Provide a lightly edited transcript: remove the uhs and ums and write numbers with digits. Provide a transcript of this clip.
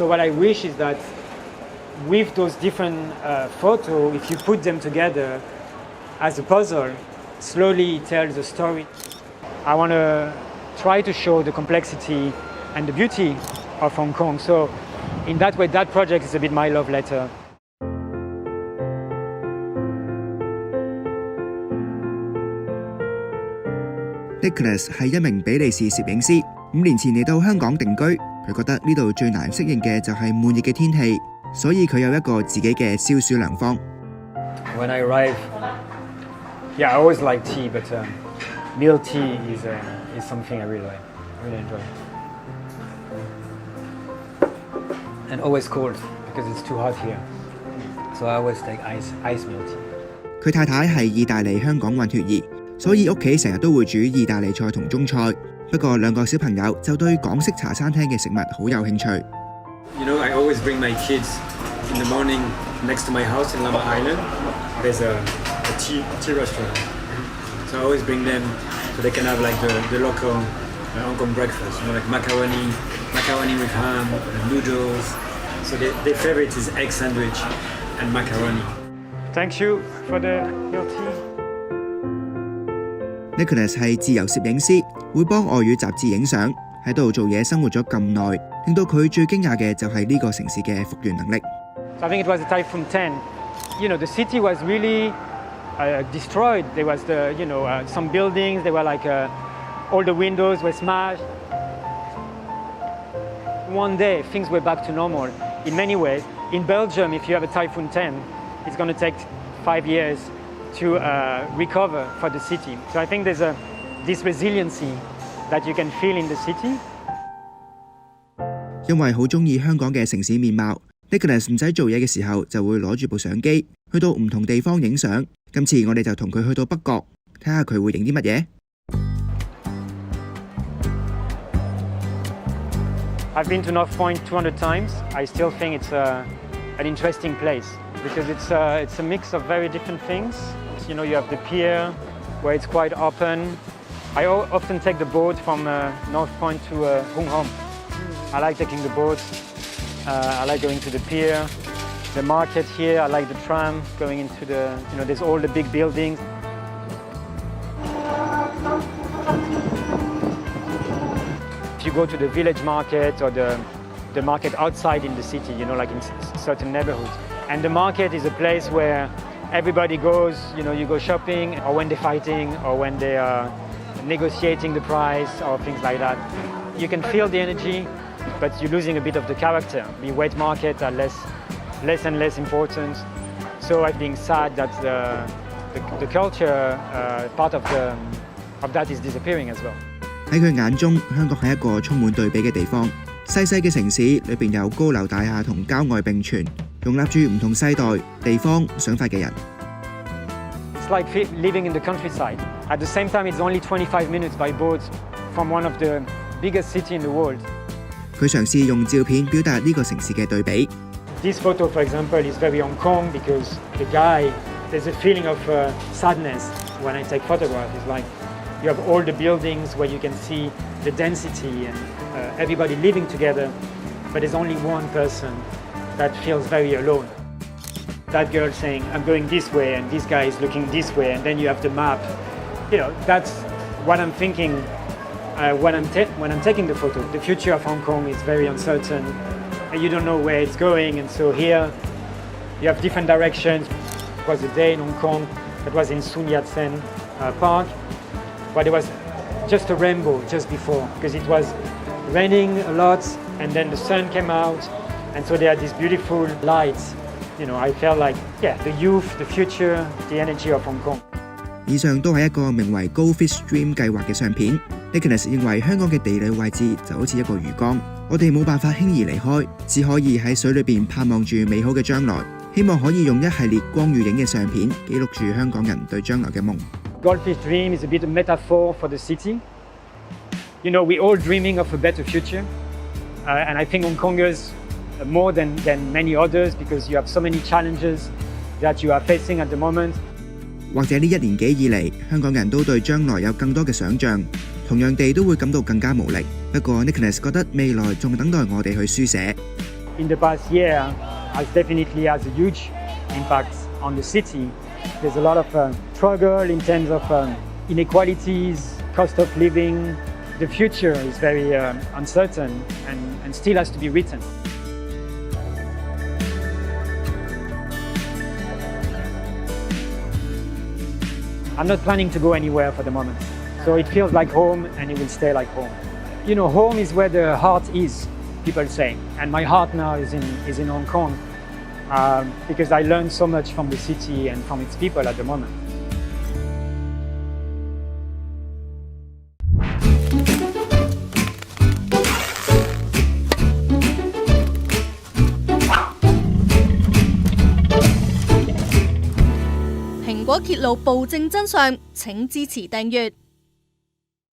So what I wish is that with those different photos, if you put them together as a puzzle, slowly it tells a story. I want to try to show the complexity and the beauty of Hong Kong. So in that way, that project is a bit my love letter. Nicholas 係一名比利時攝影師，5年前嚟到香港定居。佢覺得呢度最難適應嘅就係悶熱嘅天氣，所以佢有一個自己嘅消暑良方。When I arrive, yeah, I always like tea, but milk tea is something I really enjoy. And always cold because it's too hot here, so I always take ice milk tea. 佢太太係意大利香港混血兒，所以屋企成日都會煮意大利菜同中菜。不過兩個小朋友就對港式茶餐廳嘅食物好有興趣。You know, I always bring my kids in the morning next to my house in Llama Island. There's a tea restaurant, so I always bring them so they can have like the local Hong Kong breakfast. You know, like macaroni with ham, noodles. So their favorite is egg sandwich and macaroni. Thank you for your tea. Nicholas 係自由攝影師，會幫外語雜誌影相，喺度做嘢生活咗咁耐，令到佢最驚訝嘅就係呢個城市嘅復原能力。So I think it was a Typhoon 10. You know, the city was really destroyed. There was some buildings. They were like all the windows were smashed. One day, things were back to normal. In many ways, in Belgium, if you have a Typhoon 10, it's going to take 5 years to recover for the city. So I think there's this resiliency that you can feel in the city. 因為好鍾意香港嘅城市面貌 ，Nicholas 唔使做嘢嘅時候就會攞住部相機去到唔同地方影相。今次我哋就同佢去到北角，睇下佢會影啲乜嘢。I've been to North Point 200 times. I still think it's an interesting place because it's a mix of very different things. You know, you have the pier where it's quite open. I often take the boat from North Point to Hongkong. I like taking the boat. I like going to the pier. The market here, I like the tram going into there's all the big buildings. If you go to the village market or the market outside in the city, like in certain neighborhoods. And the market is a place where everybody goes, you go shopping, or when they're fighting, or when they are negotiating the price, or things like that. You can feel the energy, but you're losing a bit of the character. The wet markets are less and less important. So I'm being sad that the culture part of that is disappearing as well. 喺佢眼中，香港係一個充滿對比嘅地方。細細嘅城市裏邊有高樓大廈同郊外並存，容納住唔同世代、地方、想法嘅人。It's like living in the countryside. At the same time, it's only 25 minutes by boat from one of the biggest cities in the world. 佢嘗試用照片表達呢個城市嘅對比。This photo, for example, is very Hong Kong because there's a feeling of sadness when I take photographs. It's like you have all the buildings where you can see the density and everybody living together, but there's only one person that feels very alone. That girl saying, I'm going this way, and this guy is looking this way, and then you have the map. That's what I'm thinking when I'm taking the photo. The future of Hong Kong is very uncertain, and you don't know where it's going, and so here you have different directions. It was a day in Hong Kong that was in Sun Yat-sen Park, but there was just a rainbow just before because it was raining a lot and then the sun came out and so there are these beautiful lights. I felt like, the youth, the future, the energy of Hong Kong. 以上都係一個名為 Goldfish Dream 計劃嘅相片。Nicholas 認為香港嘅地理位置就好似一個魚缸，我哋冇辦法輕易離開，只可以喺水裏邊盼望住美好嘅將來。希望可以用一系列光與影嘅相片記錄住香港人對將來嘅夢。Goldfish Dream is a bit of a metaphor for the city. We're all dreaming of a better future. And I think Hongkongers, more than many others, because you have so many challenges that you are facing at the moment. 或者呢1年幾以嚟，香港人都對將來有更多嘅想像，同樣地都會感到更加無力。不過 Nicholas 覺得未來仲等待我哋去書寫。in the past year has definitely has a huge impact on the city. There's a lot of struggle in terms of inequalities, cost of living. The future is very uncertain and still has to be written. I'm not planning to go anywhere for the moment. So it feels like home and it will stay like home. You know, home is where the heart is, people say. And my heart now is in Hong Kong because I learned so much from the city and from its people at the moment.蘋果揭露暴政真相，請支持訂閱。